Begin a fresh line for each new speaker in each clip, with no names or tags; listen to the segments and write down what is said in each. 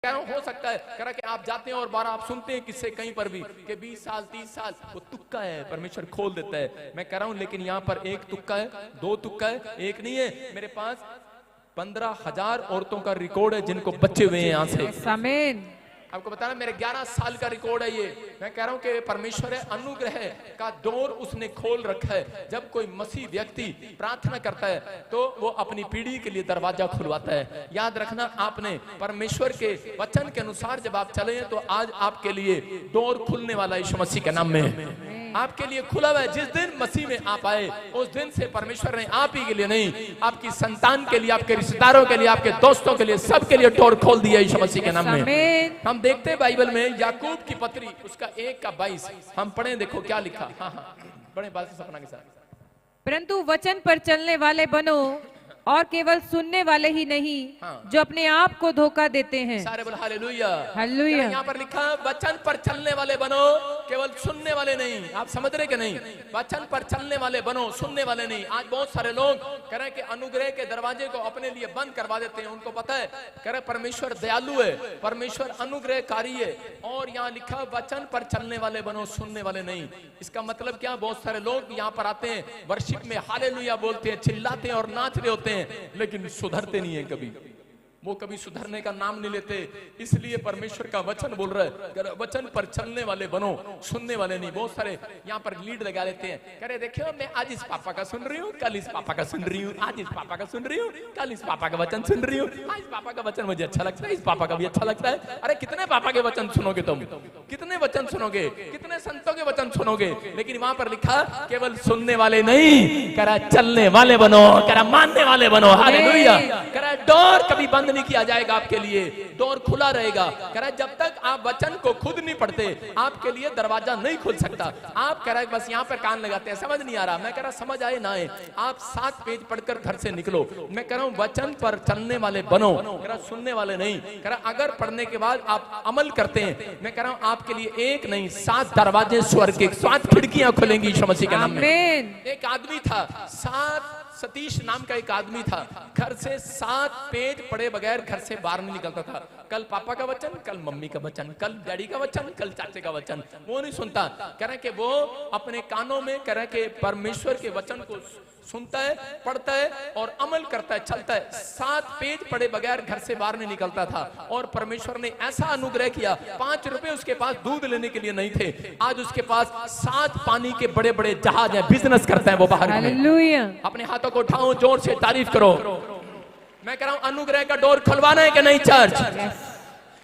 कह रहा हूं हो सकता है कह रहा कि आप जाते हैं और बार आप सुनते हैं किससे कहीं पर भी कि 20 साल 30 साल वो तुक्का है, परमेश्वर खोल देता है। मैं कह रहा हूं लेकिन यहाँ पर एक तुक्का है, दो तुक्का है, एक नहीं है। मेरे पास 15,000 औरतों का रिकॉर्ड है जिनको बच्चे हुए हैं यहाँ से।
आमीन।
आपको बताना मेरे 11 साल का रिकॉर्ड है ये। मैं कह रहा हूं कि परमेश्वर है, अनुग्रह का दौर उसने खोल रखा है। जब कोई मसीह व्यक्ति प्रार्थना करता है तो वो अपनी पीढ़ी के लिए दरवाजा खुलवाता है। याद रखना, आपने परमेश्वर के वचन के अनुसार जब आप चले तो आज आपके लिए दौर खुलने वाला यीशु मसीह के नाम में आपके लिए खुला हुआ है। जिस दिन मसीह में आप आए उस दिन से परमेश्वर ने आप ही के लिए नहीं, आपकी संतान के लिए, आपके रिश्तेदारों के लिए, आपके दोस्तों के लिए, सबके लिए डोर खोल दिया यीशु मसीह के नाम में। हम देखते हैं बाइबल में याकूब की पत्री उसका 1:22 हम पढ़े, देखो क्या लिखा। हाँ, बड़े बात सपना के साथ।
परंतु वचन पर चलने वाले बनो और केवल सुनने वाले ही नहीं, जो अपने आप को धोखा देते हैं।
सारे बोल हालेलुया।
हालेलुया।
यहाँ पर लिखा वचन पर चलने वाले बनो, केवल सुनने वाले नहीं। आप समझ रहे कि नहीं? वचन पर चलने वाले बनो, सुनने वाले नहीं। आज बहुत सारे लोग कह रहे हैं कि अनुग्रह के दरवाजे को अपने लिए बंद करवा देते हैं। उनको पता है, कह रहे परमेश्वर दयालु है, परमेश्वर अनुग्रहकारी है, और यहाँ लिखा वचन पर चलने वाले बनो, सुनने वाले नहीं। इसका मतलब क्या? बहुत सारे लोग यहाँ पर आते हैं, वर्शिप में हालेलुया बोलते हैं, चिल्लाते हैं और नाच रहे होते हैं, लेकिन सुधरते नहीं है। कभी वो कभी सुधरने का नाम नहीं लेते। इसलिए परमेश्वर का वचन बोल रहा है वचन पर चलने वाले बनो, सुनने वाले नहीं। बहुत सारे यहाँ पर लीड लगा लेते हैं, कह रहे देखियो मैं आज इस पापा का सुन रही हूँ, कल इस पापा का सुन रही हूँ, आज इस पापा का सुन रही हूँ, कल इस पापा का वचन सुन रही हूँ, आज इस पापा का वचन मुझे अच्छा लगता है, इस पापा का भी अच्छा लगता है। अरे कितने पापा के वचन सुनोगे तुम? कितने वचन सुनोगे? कितने संतों के वचन सुनोगे? लेकिन वहां पर लिखा केवल सुनने वाले नहीं, कह रहा चलने वाले बनो, कह रहा मानने वाले बनो। हालेलुया। कह रहा डोर कभी बंद नहीं किया जाएगा आपके लिए, डोर खुला रहेगा। कह रहा है जब तक आप वचन को खुद नहीं पढ़ते आपके लिए दरवाजा नहीं खुल सकता। आप कह रहा है बस यहाँ पर कान लगाते हैं, समझ नहीं आ रहा। मैं कह रहा समझ आए ना आए, आप 7 पेज पढ़कर घर से निकलो। मैं कह रहा हूँ वचन पर चलने वाले बनो, कह रहा सुनने वाले नहीं। कह रहा अगर पढ़ने के बाद आप अमल करते हैं, मैं कह रहा हूँ आपके लिए एक नहीं 7 दरवाजे स्वर्ग के, 7 खिड़कियां खुलेंगी यीशु मसीह के नाम में। एक आदमी था, सतीश नाम का एक आदमी था, घर से 7 पेज पढ़े बगैर घर से बाहर नहीं निकलता था। कल पापा का वचन, कल मम्मी का वचन, कल डैडी का वचन, कल चाचे का वचन, वो नहीं सुनता। कह रहे कि वो अपने कानों में कह रहे कि परमेश्वर के वचन को सुनता है, पढ़ता है और अमल करता है, चलता है। 7 पेज पढ़े बगैर घर से बाहर नहीं निकलता था। और परमेश्वर ने ऐसा अनुग्रह किया, 5 रुपए उसके पास दूध लेने के लिए नहीं थे, आज उसके पास 7 पानी के बड़े बड़े जहाज हैं, बिजनेस करता है वो बाहर में। अपने हाथों को उठाओ, जोर से तारीफ करो। मैं कह रहा हूं अनुग्रह का डोर खुलवाना है कि नहीं चर्च?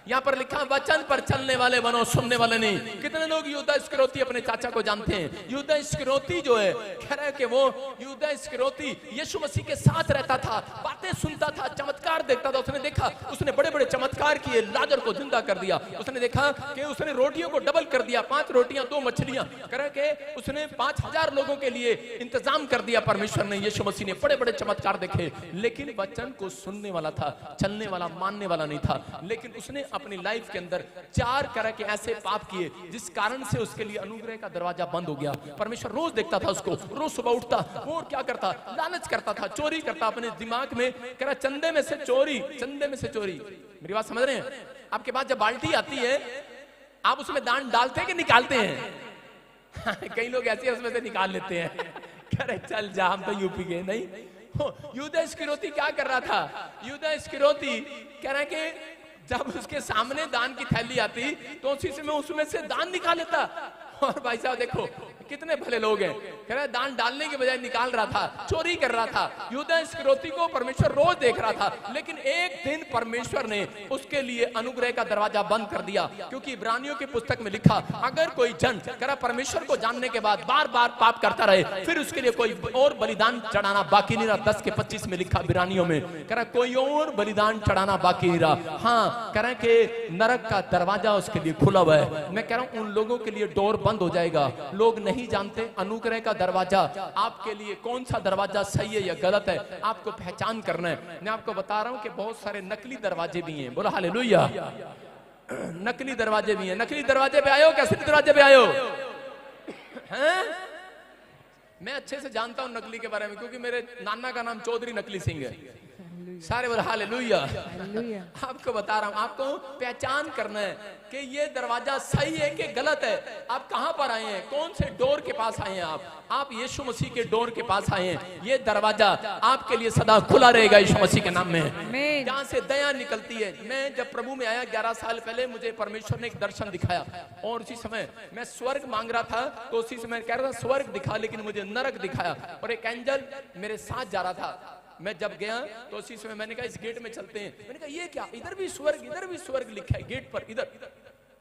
यहाँ पर लिखा वचन पर चलने वाले बनो, सुनने वाले नहीं। कितने लोग यहूदा इस्करियोती अपने चाचा को जानते हैं? यहूदा इस्करियोती जो है, कह रहा है कि वो यहूदा इस्करियोती यीशु मसीह के साथ रहता था, बातें सुनता था, चमत्कार देखता था। उसने देखा, उसने बड़े बड़े चमत्कार किए, लाजर को जिंदा कर दिया। उसने देखा कि उसने रोटियों को डबल कर दिया, 5 रोटियां 2 मछलियां। कह रहा है कि उसने 5000 लोगों के लिए इंतजाम कर दिया परमेश्वर ने, यीशु मसीह ने बड़े बड़े चमत्कार देखे। लेकिन वचन को सुनने वाला था, चलने वाला, मानने वाला नहीं था। लेकिन उसने अपनी लाइफ के अंदर 4 तरह के ऐसे पाप किए जिस कारण से उसके लिए अनुग्रह का दरवाजा बंद हो गया। परमेश्वर रोज देखता था उसको, रोज सुबह उठता और क्या करता? लालच करता था, चोरी करता अपने दिमाग में। कह रहा चंदे में से चोरी, चंदे में से चोरी। मेरी बात समझ रहे हैं? आपके पास जब बाल्टी आती है आप उसमें दान डालते हैं कि निकालते हैं? कई लोग ऐसे उसमें से निकाल लेते हैं। कह रहे चल जा, हम तो यूपी के नहीं। यहूदा इस्करियोती क्या कर रहा था? यहूदा इस्करियोती कह रहा है कि जब उसके सामने दान की थैली आती तो उसमें से दान निकाल लेता। और भाई साहब देखो कितने भले लोग हैं, कह रहा है दान डालने के बजाय निकाल रहा था, चोरी कर रहा था। यहूदा इस्करियोती को परमेश्वर रोज देख रहा था, लेकिन एक दिन परमेश्वर ने उसके लिए अनुग्रह का दरवाजा बंद कर दिया। क्योंकि इब्रानियों की पुस्तक में लिखा, अगर कोई जन कह रहा परमेश्वर को जानने के बाद बार बार पाप करता रहे, फिर उसके लिए कोई और बलिदान चढ़ाना बाकी नहीं रहा। 10:25 में लिखा इब्रानियों में, कह रहा कोई और बलिदान चढ़ाना बाकी नहीं रहा। हाँ, कह रहा कि नरक का दरवाजा उसके लिए खुला हुआ है। मैं कह रहा हूं उन लोगों के लिए डोर बंद हो जाएगा। लोग नहीं जानते अनुग्रह का दरवाजा आपके लिए कौन सा दरवाजा सही है या गलत है, आपको पहचान करना है। मैं आपको बता रहा हूं कि बहुत सारे नकली दरवाजे भी हैं। बोला हालेलुया। नकली दरवाजे भी हैं। नकली दरवाजे पे आयो, कैसे दरवाजे पे आयो? हैं? मैं अच्छे से जानता हूं नकली के बारे में, क्योंकि मेरे नाना का नाम चौधरी नकली सिंह है। सारे बोल हालेलुया।
हालेलुया।
आपको बता रहा हूं, आपको पहचान करना है कि ये दरवाजा सही है कि गलत है। आप कहां पर आए हैं, कौन से डोर के पास आए हैं? आप यीशु मसीह के डोर के पास आए हैं। ये दरवाजा आपके लिए सदा खुला रहेगा यीशु मसीह के नाम में, जहां से दया निकलती है। मैं जब प्रभु में आया 11 साल पहले, मुझे परमेश्वर ने एक दर्शन दिखाया और उसी समय मैं स्वर्ग मांग रहा था, तो उसी समय कह रहा था स्वर्ग दिखा, लेकिन मुझे नरक दिखाया और एक एंजल मेरे साथ जा रहा था। मैं जब गया तो उसी समय मैंने कहा इस गेट में चलते हैं। मैंने कहा ये क्या, इधर भी स्वर्ग लिखा है गेट पर, इधर।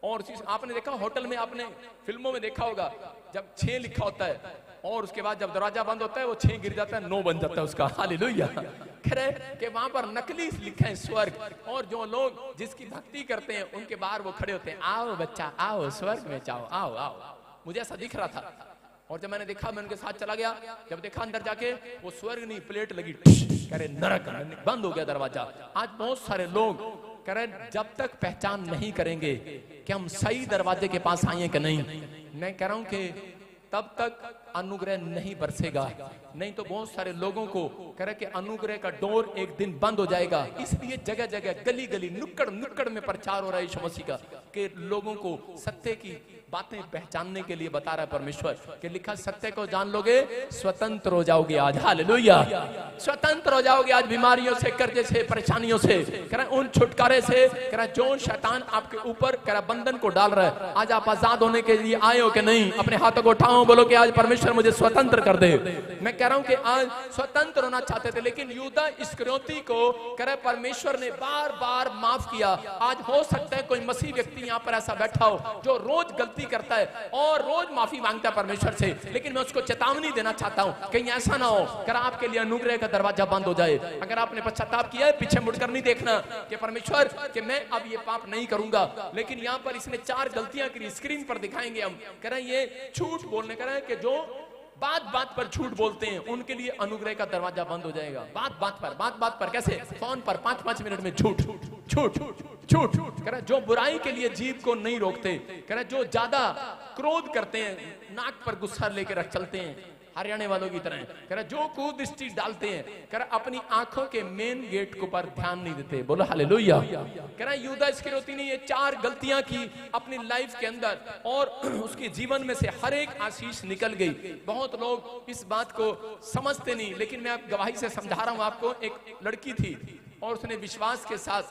और आपने देखा होटल में, आपने फिल्मों में देखा होगा, जब 6 लिखा होता है और उसके बाद जब दरवाजा बंद होता है वो 6 गिर जाता है, 9 बन जाता है उसका। हालेलुया। कह रहे कि वहां पर नकली लिखा है स्वर्ग, और जो लोग जिसकी भक्ति करते हैं उनके बाहर वो खड़े होते हैं, आओ बच्चा आओ स्वर्ग में जाओ, आओ आओ। मुझे ऐसा दिख रहा था और जब मैंने देखा मैं उनके साथ चला गया। जब देखा अंदर जाके वो स्वर्ग नहीं, प्लेट लगी, कह रहे नरक, बंद हो गया दरवाजा। आज बहुत सारे लोग कह रहे जब तक पहचान नहीं करेंगे कि हम सही दरवाजे के पास आए कि नहीं, मैं कह रहा हूं कि तब तक अनुग्रह नहीं बरसेगा। नहीं तो बहुत सारे लोगों को कह रहे कि अनुग्रह का डोर एक दिन बंद हो जाएगा। इसलिए जगह जगह, गली गली, नुक्कड़ नुक्कड़ में प्रचार हो रहा है यीशु मसीह का, कि लोगों को सत्य की बातें पहचानने के लिए बता रहा है परमेश्वर कि लिखा सत्य को जान लोगे स्वतंत्र हो जाओगे आज। हालेलुया। स्वतंत्र हो जाओगे आज बीमारियों से, कर्जे से, परेशानियों से, कह रहे उन छुटकारे से, कह रहे जो शैतान आपके ऊपर कह रहा बंधन को डाल रहा है। आज आप आजाद होने के लिए आए हो कि नहीं? अपने हाथों को उठाओ, बोलो कि आज परमेश्वर मुझे स्वतंत्र कर दे। मैं कह रहा हूं कि आज स्वतंत्र होना चाहते थे, लेकिन यूदा इस्करियोती को कह रहे परमेश्वर ने बार बार माफ किया। आज हो सकता है कोई मसीह व्यक्ति यहाँ पर ऐसा बैठा हो जो रोज गलती करता है और रोज माफी मांगता है परमेश्वर से, लेकिन मैं उसको चेतावनी देना चाहता हूं कहीं ऐसा ना हो अगर आपके लिए अनुग्रह का दरवाजा बंद हो जाए। अगर आपने पश्चाताप किया है, पीछे मुड़कर नहीं देखना कि परमेश्वर कि मैं अब ये पाप नहीं करूंगा। लेकिन यहाँ पर इसने 4 गलतियां की, स्क्रीन पर दिखाएंगे हम। कह रहे हैं ये झूठ बोलने का है कि जो बात बात पर झूठ बोलते हैं उनके लिए अनुग्रह का दरवाजा बंद हो जाएगा। बात बात पर कैसे? फोन पर 5-5 मिनट में झूठ झूठ झूठ। कह रहा जो बुराई के लिए जीभ को नहीं रोकते, कह रहा जो ज्यादा क्रोध करते हैं, नाक पर गुस्सा लेकर चलते हैं हरियाणा वालों की तरह, कह रहा जो कुदृष्टि डालते हैं, कह रहा अपनी आंखों के मेन गेट को पर ध्यान नहीं देते। बोलो हालेलुया। कह रहा यूदा इस्करियोती ने ये 4 गलतियां की अपनी लाइफ के अंदर और उसके जीवन में से हर एक आशीष निकल गई। बहुत लोग इस बात को समझते नहीं, लेकिन मैं गवाही से समझा रहा हूं आपको। एक लड़की थी और उसने विश्वास के साथ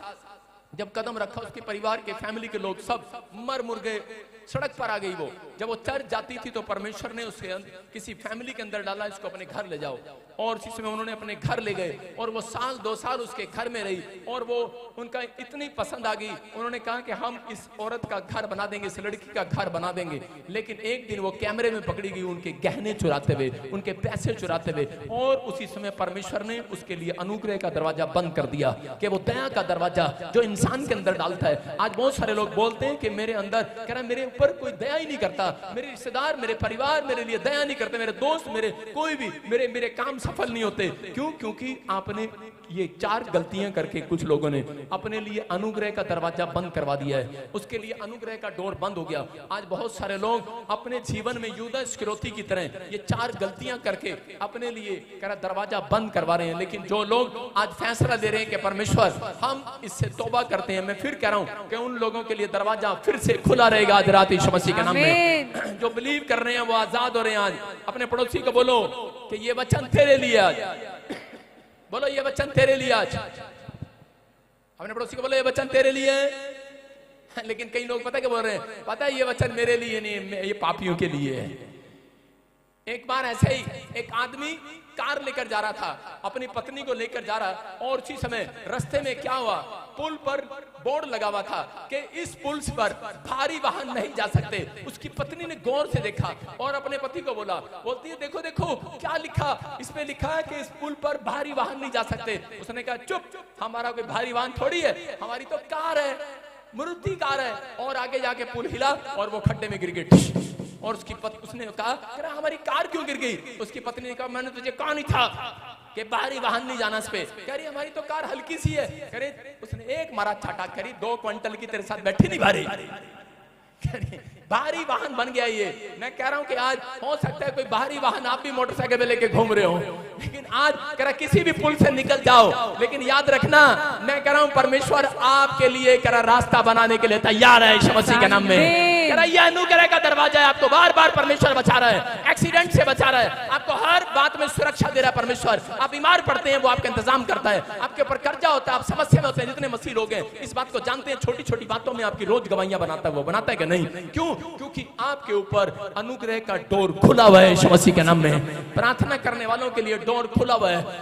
जब कदम रखा, उसके परिवार के, फैमिली के लोग सब मर मुर गए, सड़क पर आ गई वो। जब वो चर्च जाती थी तो परमेश्वर ने उसे किसी फैमिली के अंदर डाला, इसको अपने घर ले जाओ, और इसी समय उन्होंने अपने घर ले गए और वो 1-2 साल उसके घर में रही और वो उनका इतनी पसंद आ गई, उन्होंने कहा कि हम इस औरत का घर बना देंगे, इस लड़की का घर बना देंगे। लेकिन एक दिन वो कैमरे में पकड़ी गई उनके गहने चुराते हुए, उनके पैसे चुराते हुए, और उसी समय परमेश्वर ने उसके लिए अनुग्रह का दरवाजा बंद कर दिया कि वो दया का दरवाजा जो इंसान के अंदर डालता है। आज बहुत सारे लोग बोलते हैं कि मेरे अंदर, कह रहा मेरे ऊपर कोई दया ही नहीं करता, मेरे रिश्तेदार, मेरे परिवार मेरे लिए दया नहीं करते, मेरे दोस्त, मेरे कोई भी मेरे काम सफल नहीं होते। क्यों? क्योंकि आपने ये 4 गलतियां करके कुछ लोगों ने अपने लिए अनुग्रह का दरवाजा बंद करवा दिया है, उसके लिए अनुग्रह का डोर बंद हो गया। आज बहुत सारे लोग अपने जीवन में यूदा इस्करियोती की तरह ये 4 गलतियां करके अपने लिए दरवाजा बंद करवा रहे हैं। लेकिन जो लोग आज फैसला ले रहे हैं कि परमेश्वर हम इससे तौबा करते हैं, मैं फिर कह रहा हूं कि उन लोगों के लिए दरवाजा फिर से खुला रहेगा आज रात यीशु मसीह के नाम में। जो बिलीव कर रहे हैं वो आजाद हो रहे हैं। आज अपने पड़ोसी को बोलो कि ये वचन तेरे लिए आज, बोलो ये वचन तेरे लिए आज। अपने पड़ोसी को बोलो ये वचन तेरे लिए है। लेकिन कई लोग पता क्या बोल रहे हैं? पता है ये वचन मेरे लिए नहीं, ये पापियों के लिए है। एक बार ऐसे ही एक आदमी कार लेकर जा रहा था, अपनी पत्नी को लेकर जा रहा, और उसी समय रास्ते में क्या हुआ, पुल पर बोर्ड लगा हुआ था कि इस पुल पर भारी वाहन नहीं जा सकते। उसकी पत्नी ने गौर से देखा और अपने पति को बोलती है देखो देखो क्या लिखा, इस पे लिखा है कि इस पुल पर भारी वाहन नहीं जा सकते। उसने कहा चुप, हमारा कोई भारी वाहन थोड़ी है, हमारी तो कार है, मारुति कार है। और आगे जाके पुल हिला और वो खड्डे में गिर गई। और उसने कहा हमारी कार क्यों गिर गई? उसकी पत्नी ने कहा मैंने तुझे कहा नहीं था कि भारी वाहन नहीं जाना इस पे। कह रही हमारी तो कार हल्की सी है। कह रही उसने एक मारा छाटा, करी 2 क्विंटल की तेरे साथ बैठी नहीं भारी। भारी वाहन बन गया ये। मैं कह रहा हूं कि आज हो सकता है कोई भारी वाहन आप भी मोटरसाइकिल पे लेके घूम रहे हो, लेकिन आज कह रहा किसी भी पुल से निकल जाओ, लेकिन याद रखना मैं कह रहा हूं परमेश्वर आपके लिए कह रहा रास्ता बनाने के लिए तैयार है यीशु मसीह के नाम में। कह रहा ये अनुग्रह का दरवाजा है, आपको बार बार परमेश्वर बचा रहा है, एक्सीडेंट से बचा रहा है, आपको हर बात में सुरक्षा दे रहा है परमेश्वर। आप बीमार पड़ते हैं वो आपका इंतजाम करता है, आपके ऊपर कर्जा होता है, आप समस्या में होते हैं। जितने मसीह लोग हैं इस बात को जानते हैं, छोटी छोटी बातों में आपकी रोज गवाहियां बनाता है, वो बनाता है कि नहीं? क्यों? क्योंकि आपके ऊपर अनुग्रह का डोर खुला हुआ है यीशु मसीह के नाम में। प्रार्थना करने वालों के लिए डोर खुला हुआ है,